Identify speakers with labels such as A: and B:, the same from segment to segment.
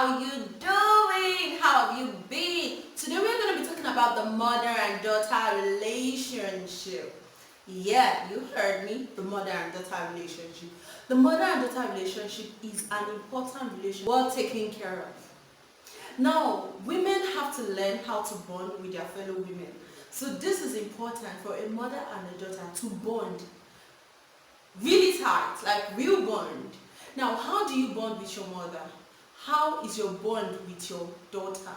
A: How you doing? How have you been? Today we're going to be talking about the mother and daughter relationship. Yeah, you heard me. The mother and daughter relationship. The mother and daughter relationship is an important relationship worth taking care of. Now, women have to learn how to bond with their fellow women. So this is important for a mother and a daughter to bond really tight, like real bond. Now, how do you bond with your mother? How is your bond with your daughter?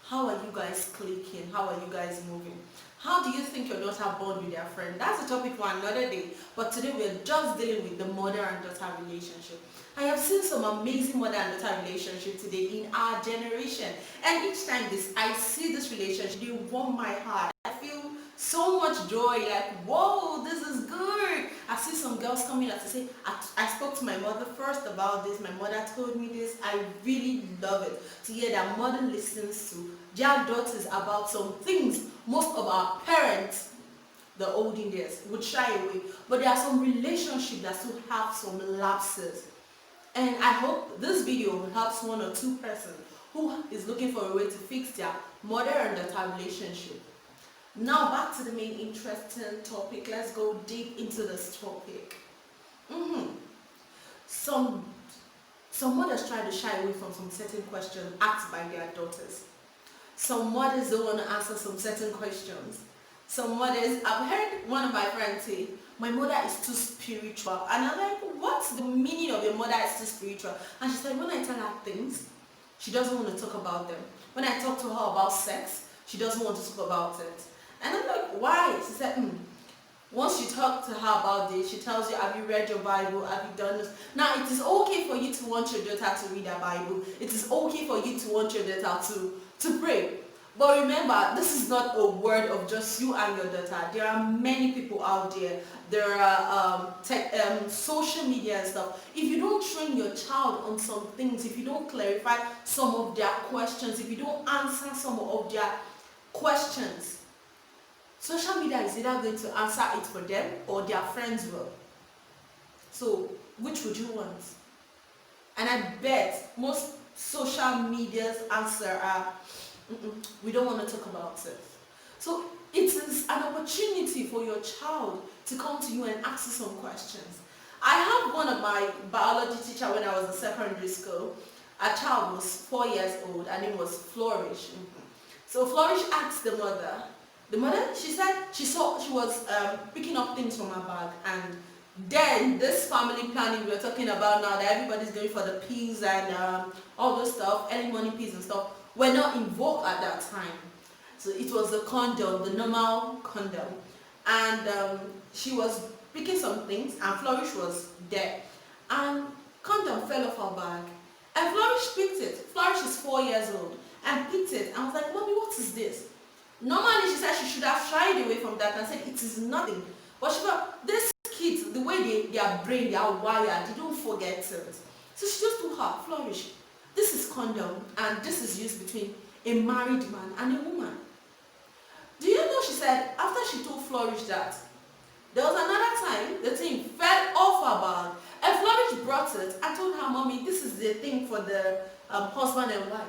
A: How are you guys clicking? How are you guys moving? How do you think your daughter bond with their friend? That's a topic for another day. But today we're just dealing with the mother and daughter relationship. I have seen some amazing mother and daughter relationship today in our generation. And each time I see this relationship, they warm my heart. I feel so much joy, like, whoa, this is good. I see some girls coming out to say, I spoke to my mother first about this, my mother told me this. I really love it to hear that mother listens to their daughters about some things most of our parents, the olden days, would shy away. But there are some relationships that still have some lapses. And I hope this video helps one or two persons who is looking for a way to fix their mother and daughter relationship. Now back to the main interesting topic. Let's go deep into this topic. Some mothers try to shy away from some certain questions asked by their daughters. Some mothers don't want to answer some certain questions. Some mothers, I've heard one of my friends say, my mother is too spiritual. And I'm like, what's the meaning of your mother is too spiritual? And she said, when I tell her things, she doesn't want to talk about them. When I talk to her about sex, she doesn't want to talk about it. And I'm like, why? She said, once you talk to her about this, she tells you, have you read your Bible? Have you done this? Now, it is okay for you to want your daughter to read her Bible. It is okay for you to want your daughter to pray. But remember, this is not a word of just you and your daughter. There are many people out there. There are social media and stuff. If you don't train your child on some things, if you don't clarify some of their questions, if you don't answer some of their questions, social media is either going to answer it for them or their friends will. So, which would you want? And I bet most social media's answer are, we don't want to talk about it. So it is an opportunity for your child to come to you and ask you some questions. I have one of my biology teacher when I was in secondary school. A child was 4 years old and it was Flourish. So Flourish asked the mother, she said she was picking up things from her bag, and then this family planning we're talking about now, that everybody's going for the pills and all those stuff, early morning pills and stuff, were not in vogue at that time. So it was the condom, the normal condom. And she was picking some things and Flourish was there. And condom fell off her bag. And Flourish picked it. Flourish is 4 years old and picked it. And I was like, Mommy, what is this? Normally she said she should have shied away from that and said it is nothing. But she thought, this kids, the way their brain, they are wired, they don't forget it. So she just told her, Flourish, this is condom and this is used between a married man and a woman. Do you know, she said, after she told Flourish that, there was another time the thing fell off her bag and Flourish brought it and told her, Mommy, this is the thing for the husband and wife.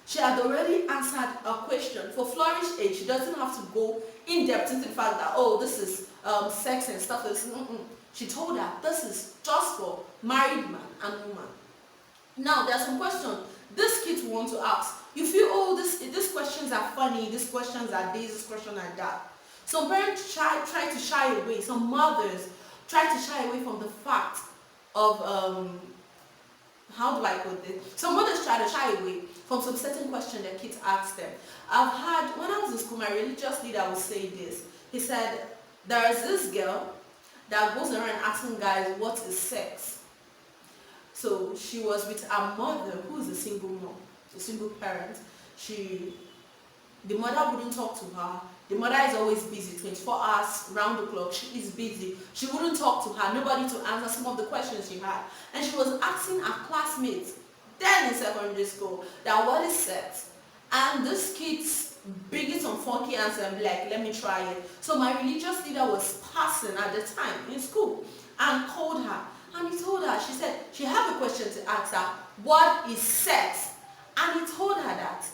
A: She had already answered a question. For Flourish age, she doesn't have to go in depth into the fact that, oh, this is sex and stuff. She told her, this is just for married man and woman. Now, there are some questions this kid will want to ask. You feel, oh, these questions are funny, these questions are this, this question are that. Some parents try to shy away. Some mothers try to shy away from the fact of, how do I put this? Some mothers try to shy away from some certain question their kids ask them. I've had, when I was in school, my religious leader would say this. He said, there is this girl that goes around asking guys, what is sex? So she was with her mother, who is a single mom, a single parent. The mother wouldn't talk to her. The mother is always busy, 24 hours, round the clock. She is busy. She wouldn't talk to her, nobody to answer some of the questions she had. And she was asking her classmates, then in secondary school, that what is sex? And this kid's bringing some funky answer and be like, let me try it. So my religious leader was passing at the time in school and called her. And he told her, she said, she had a question to ask her, what is sex? And he told her that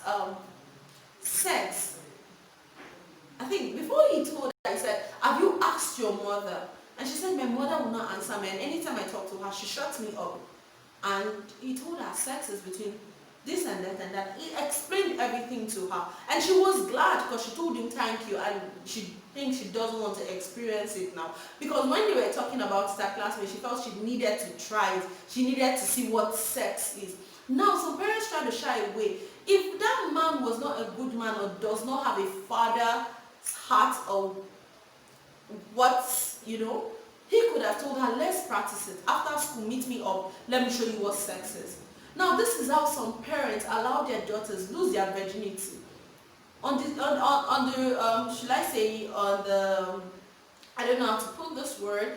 A: sex, I think before he told her, he said, have you asked your mother? And she said, my mother will not answer me. And anytime I talk to her, she shuts me up. And he told her sex is between this and that and that. He explained everything to her. And she was glad because she told him thank you, and she thinks she doesn't want to experience it now. Because when they were talking about that classmate, she felt she needed to try it. She needed to see what sex is. Now, some parents try to shy away. If that man was not a good man or does not have a father's heart or what, he could have told her, let's practice it. After school, meet me up. Let me show you what sex is. Now, this is how some parents allow their daughters lose their virginity. Should I say, on the, I don't know how to put this word,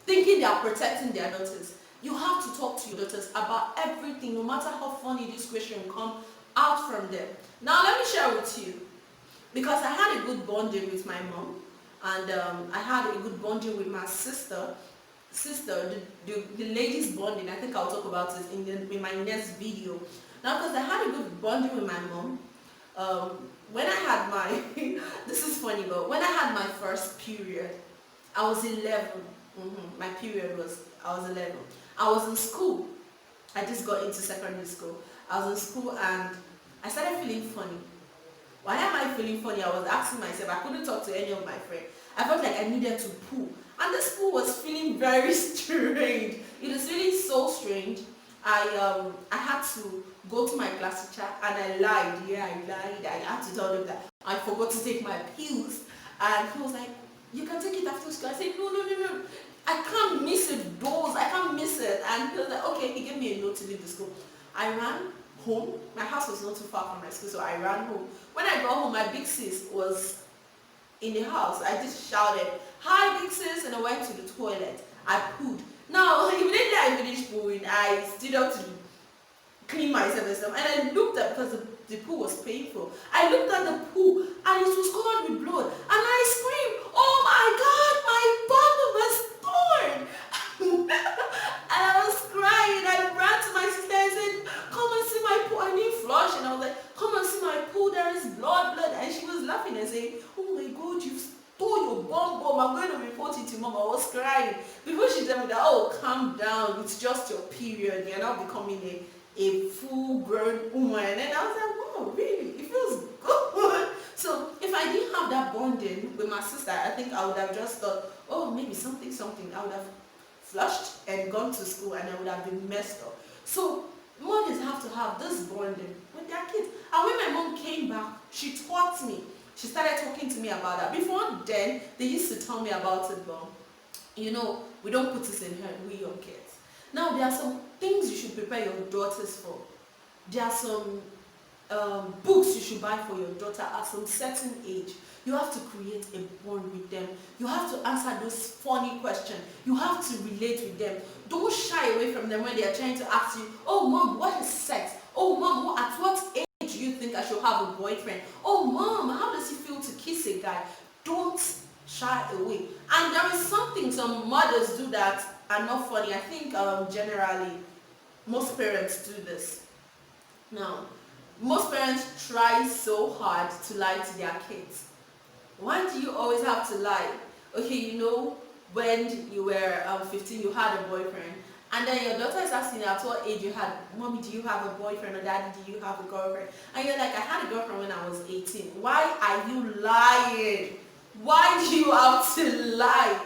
A: thinking they are protecting their daughters. You have to talk to your daughters about everything, no matter how funny this question come out from them. Now, let me share with you, because I had a good bonding with my mom, and I had a good bonding with my sister. The ladies bonding, I think I'll talk about it in my next video. Now, because I had a good bonding with my mom, when I had my, this is funny, but when I had my first period, I was 11. My period was, I was 11. I was in school. I just got into secondary school. I was in school and I started feeling funny. Why am I feeling funny? I was asking myself, I couldn't talk to any of my friends. I felt like I needed to poo. And this poo was feeling very strange. It was feeling so strange. I had to go to my class teacher and I lied. Yeah, I lied. I had to tell him that I forgot to take my pills. And he was like, you can take it after school. I said, no. I can't miss it, those. I can't miss it. And he was like, okay, he gave me a note to leave the school. I ran home. My house was not too far from my school, so I ran home. When I got home, my big sis was in the house. I just shouted, hi big sis, and I went to the toilet. I pooed. Now, immediately I finished pooing, I stood up to clean myself and stuff, and I looked at, because the poo was painful, I looked at the poo and it was covered with blood, and I screamed, oh my god, my bottom was torn. And I was crying. I ran to my sister and said, come and see my poo. I didn't flush, and I was like, come and see my poo, there is blood. And she was laughing and saying, oh my god, you stole your bum. I'm going to report it to mom. I was crying. Before she told me that, oh, calm down, it's just your period, you're not becoming a full-grown woman. And I was like, wow, really? It feels good. So if I didn't have that bonding with my sister, I think I would have just thought, oh, maybe something. I would have flushed and gone to school and I would have been messed up. So mothers have to have this bonding with their kids. And when my mom came back, she taught me. She started talking to me about that. Before then, they used to tell me about it, but we don't put this in her, we young kids. Now, there are some things you should prepare your daughters for. There are some books you should buy for your daughter at some certain age. You have to create a bond with them. You have to answer those funny questions. You have to relate with them. Don't shy away from them when they are trying to ask you, oh mom, what is sex? Oh mom, at what age do you think I should have a boyfriend? Oh mom, how does it feel to kiss a guy? Don't shy away. And there is something some mothers do that are not funny. I think generally most parents do this. Now, most parents try so hard to lie to their kids. Why do you always have to lie? Okay, when you were 15, you had a boyfriend, and then your daughter is asking you at what age you had, mommy, do you have a boyfriend, or daddy, do you have a girlfriend? And you're like, I had a girlfriend when I was 18. Why are you lying? Why do you have to lie?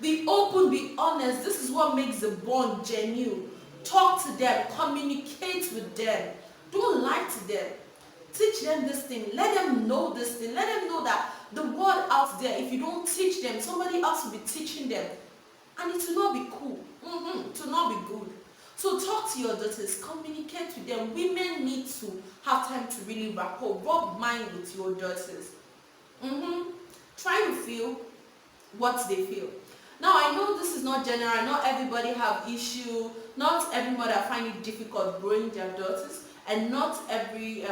A: Be open, be honest. This is what makes the bond genuine. Talk to them, communicate with them. Don't lie to them. Teach them this thing. Let them know this thing. Let them know that the world out there, if you don't teach them, somebody else will be teaching them. And it will not be cool. It will not be good. So talk to your daughters. Communicate with them. Women need to have time to really rub mind with your daughters. Try to feel what they feel. Now, I know this is not general. Not everybody have issue. Not every mother find it difficult growing their daughters. And not every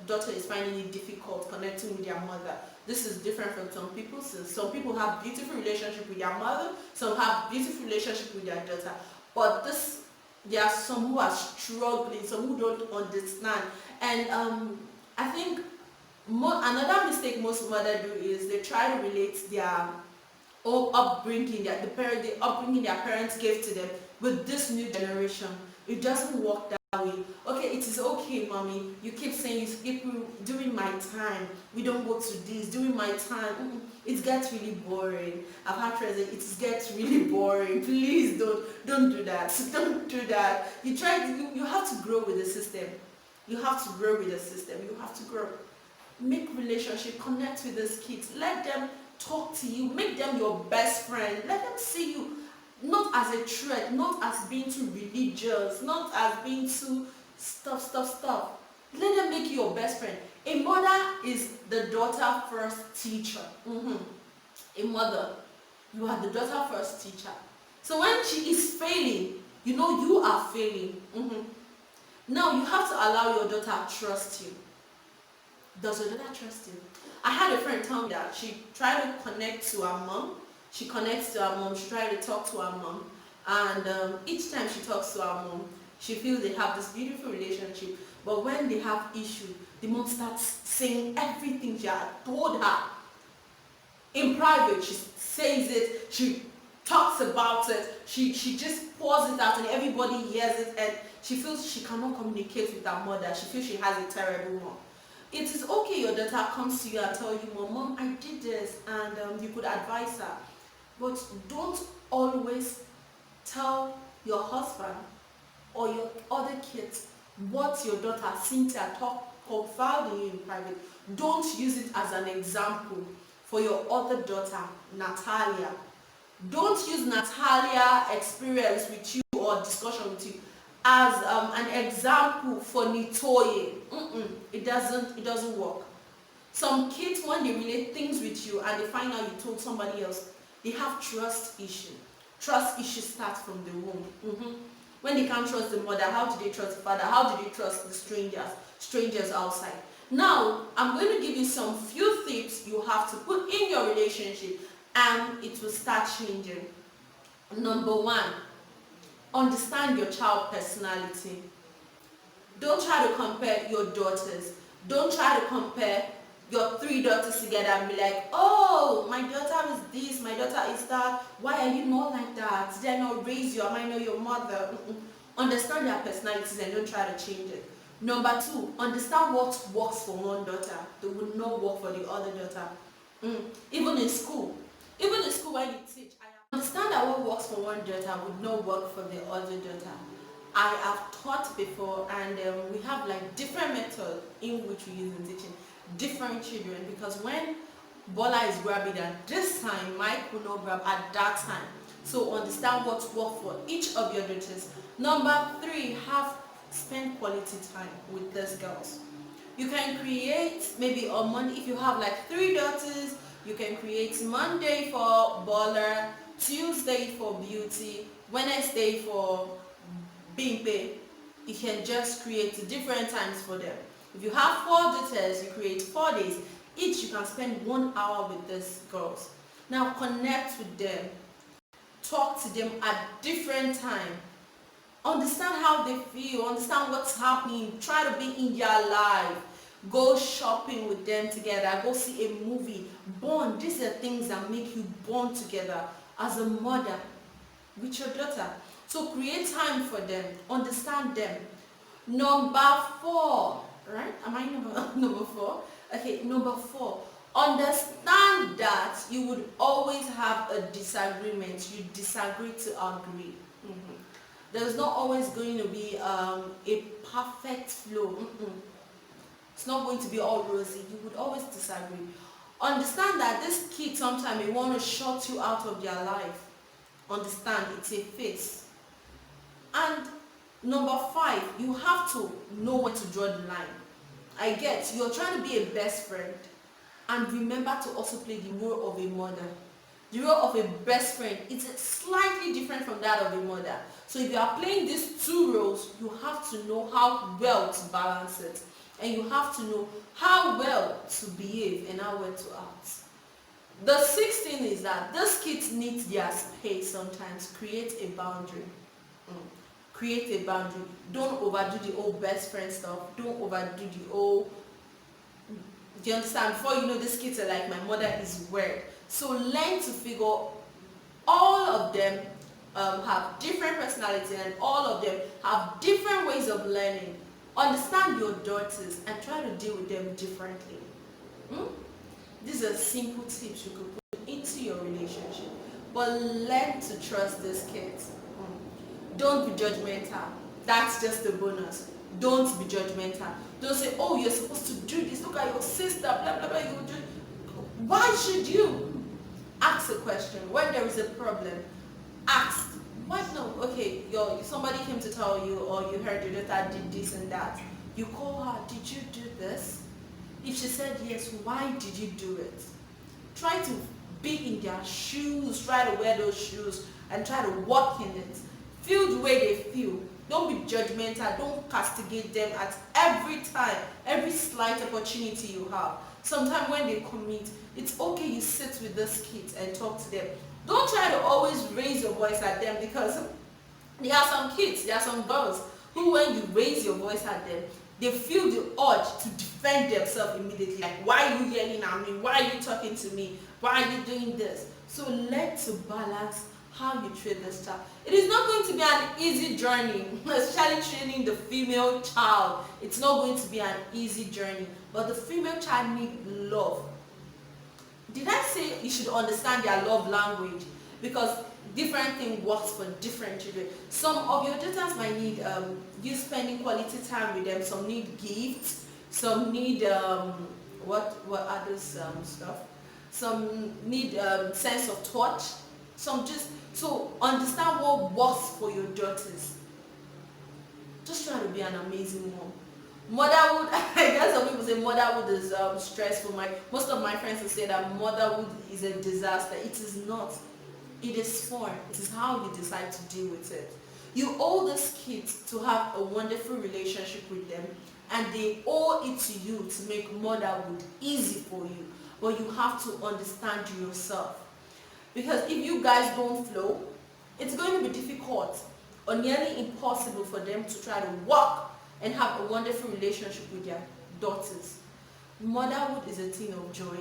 A: daughter is finding it difficult connecting with their mother. This is different from some people. So some people have beautiful relationship with their mother. Some have beautiful relationship with their daughter. But this There are some who are struggling, some who don't understand. And I think another mistake most mothers do is they try to relate their old upbringing, the upbringing their parents gave to them with this new generation. It doesn't work that way. Okay, it is okay, mommy. You keep saying you skip during my time. We don't go to this during my time. It gets really boring. I've had friends say it gets really boring. Please don't do that. Don't do that. You have to grow with the system. You have to grow with the system. You have to grow. Make relationship, connect with these kids. Let them talk to you. Make them your best friend. Let them see you not as a threat, not as being too religious, not as being too stuff. Let them make you your best friend. A mother is the daughter first teacher. A mother, you are the daughter first teacher. So when she is failing, you know you are failing. Now you have to allow your daughter to trust you. Does your daughter trust you? I had a friend tell me that she tried to connect to her mom. She connects to her mom. She tried to talk to her mom. And each time she talks to her mom, she feels they have this beautiful relationship. But when they have issue, the mom starts saying everything she had told her. In private, she says it. She talks about it. She just pours it out and everybody hears it. And she feels she cannot communicate with her mother. She feels she has a terrible mom. It is okay your daughter comes to you and tell you, Mom, I did this, and you could advise her. But don't always tell your husband or your other kids what your daughter Cynthia confided in you in private. Don't use it as an example for your other daughter Natalia. Don't use Natalia's experience with you or discussion with you as an example for Nitoye. It doesn't work. Some kids, when they relate things with you and they find out you told somebody else, they have trust issue. Trust issues start from the womb. When they can't trust the mother, how do they trust the father? How do they trust the strangers outside? Now, I'm going to give you some few tips you have to put in your relationship and it will start changing. Number one, understand your child personality. Don't try to compare your daughters. Don't try to compare your 3 daughters together and be like, oh, my daughter is this, my daughter is that. Why are you not like that? Did I not raise you? Am I not your mother? Understand their personalities and don't try to change it. Number 2, understand what works for one daughter that will not work for the other daughter. Even in school when you teach, I understand that what works for one daughter would not work for the other daughter. I have taught before, and we have like different methods in which we use in teaching different children, because when Bola is grabbing at this time, Mike will not grab at that time. So understand what works for each of your daughters. Number 3, spend quality time with these girls. You can create maybe on Monday, if you have like 3 daughters, you can create Monday for Bola, Tuesday for Beauty, Wednesday for Bimpe. You can just create different times for them. If you have 4 daughters, you create 4 days. Each you can spend 1 hour with these girls. Now connect with them. Talk to them at different times. Understand how they feel. Understand what's happening. Try to be in their life. Go shopping with them together. Go see a movie. Bond. These are things that make you bond together as a mother with your daughter. So create time for them. Understand them. Number 4. Right? Am I number 4? Okay, number 4. Understand that you would always have a disagreement. You disagree to agree. There's not always going to be a perfect flow. It's not going to be all rosy. You would always disagree. Understand that this kid sometimes may want to shut you out of their life. Understand, it's a phase. And number 5, you have to know where to draw the line. I get, you're trying to be a best friend. And remember to also play the role of a mother. The role of a best friend is slightly different from that of a mother. So if you are playing these 2 roles, you have to know how well to balance it. And you have to know how well to behave and how well to act. The 6th thing is that these kids need their space sometimes. Create a boundary. create a boundary. Don't overdo the old best friend stuff. Don't overdo the old, do you understand? Before you know, these kids are like, my mother is weird. So learn to figure all of them have different personality, and all of them have different ways of learning. Understand your daughters and try to deal with them differently. These are simple tips you could put into your relationship. But learn to trust these kids. Don't be judgmental. That's just a bonus. Don't be judgmental. Don't say, oh, you're supposed to do this. Look at your sister, blah, blah, blah. You do. Why should you? Ask a question. When there is a problem, ask. Why no? Okay, somebody came to tell you, or you heard your daughter did this and that. You call her, did you do this? If she said yes, why did you do it? Try to be in their shoes, try to wear those shoes, and try to walk in it. Feel the way they feel. Don't be judgmental. Don't castigate them at every time, every slight opportunity you have. Sometimes when they commit, it's okay, you sit with those kids and talk to them. Don't try to always raise your voice at them, because there are some kids, there are some girls who, when you raise your voice at them, they feel the urge to defend themselves immediately. Like, why are you yelling at me? Why are you talking to me? Why are you doing this? So learn to balance how you treat this child. It is not going to be an easy journey, especially training the female child. It's not going to be an easy journey, but the female child needs love. Did I say you should understand their love language? Because different thing works for different children. Some of your daughters might need you spending quality time with them. Some need gifts. Some need what other stuff. Some need sense of touch. Some just, so understand what works for your daughters. Just try to be an amazing mom. Motherhood, I guess some people say motherhood is stressful. Most of my friends will say that motherhood is a disaster. It is not. It is fun. It is how you decide to deal with it. You owe these kids to have a wonderful relationship with them, and they owe it to you to make motherhood easy for you. But you have to understand yourself. Because if you guys don't flow, it's going to be difficult or nearly impossible for them to try to work and have a wonderful relationship with their daughters. Motherhood is a thing of joy.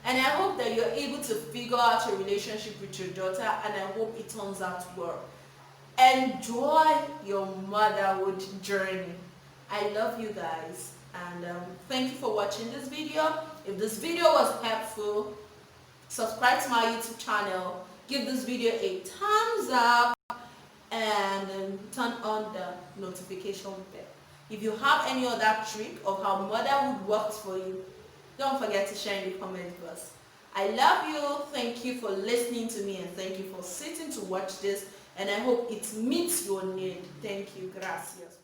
A: And I hope that you're able to figure out your relationship with your daughter, and I hope it turns out well. Enjoy your motherhood journey. I love you guys, and thank you for watching this video. If this video was helpful, subscribe to my YouTube channel, give this video a thumbs up, and turn on the notification bell. If you have any other trick of how motherhood works for you, don't forget to share in the comment box. I love you. Thank you for listening to me, and thank you for sitting to watch this, and I hope it meets your need. Thank you. Gracias.